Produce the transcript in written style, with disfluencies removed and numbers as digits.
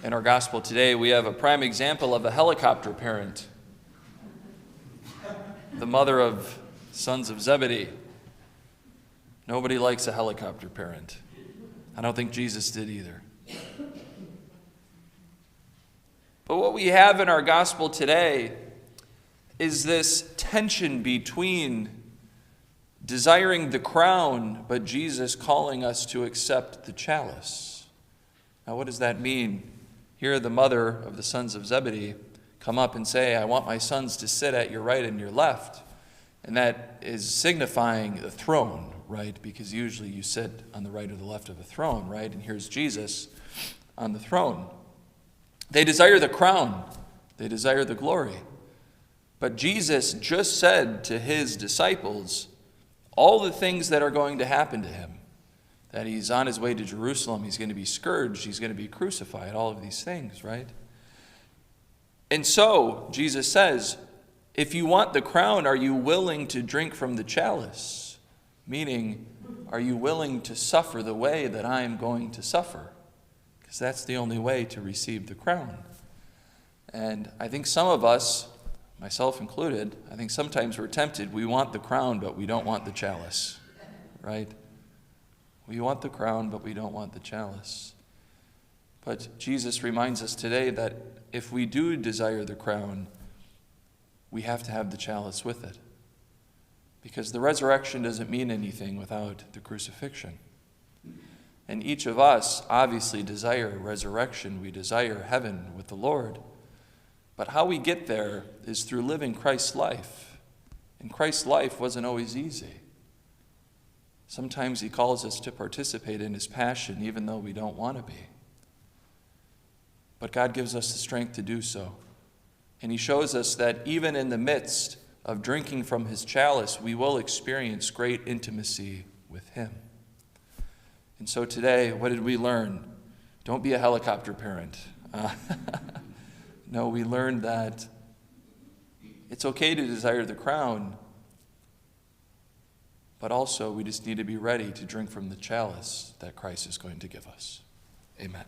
In our gospel today, we have a prime example of a helicopter parent, the mother of sons of Zebedee. Nobody likes a helicopter parent. I don't think Jesus did either. But what we have in our gospel today is this tension between desiring the crown, but Jesus calling us to accept the chalice. Now, what does that mean? Here, the mother of the sons of Zebedee come up and say, I want my sons to sit at your right and your left. And that is signifying the throne, right? Because usually you sit on the right or the left of a throne, right? And here's Jesus on the throne. They desire the crown. They desire the glory. But Jesus just said to his disciples all the things that are going to happen to him. That he's on his way to Jerusalem, he's going to be scourged, he's going to be crucified, all of these things, right? And so, Jesus says, if you want the crown, are you willing to drink from the chalice? Meaning, are you willing to suffer the way that I am going to suffer? Because that's the only way to receive the crown. And I think some of us, myself included, I think sometimes we're tempted. We want the crown, but we don't want the chalice, right? We want the crown, but we don't want the chalice. But Jesus reminds us today that if we do desire the crown, we have to have the chalice with it. Because the resurrection doesn't mean anything without the crucifixion. And each of us obviously desire resurrection. We desire heaven with the Lord. But how we get there is through living Christ's life. And Christ's life wasn't always easy. Sometimes he calls us to participate in his passion even though we don't want to be. But God gives us the strength to do so. And he shows us that even in the midst of drinking from his chalice, we will experience great intimacy with him. And so today, what did we learn? Don't be a helicopter parent. No, we learned that it's okay to desire the crown, but also we just need to be ready to drink from the chalice that Christ is going to give us. Amen.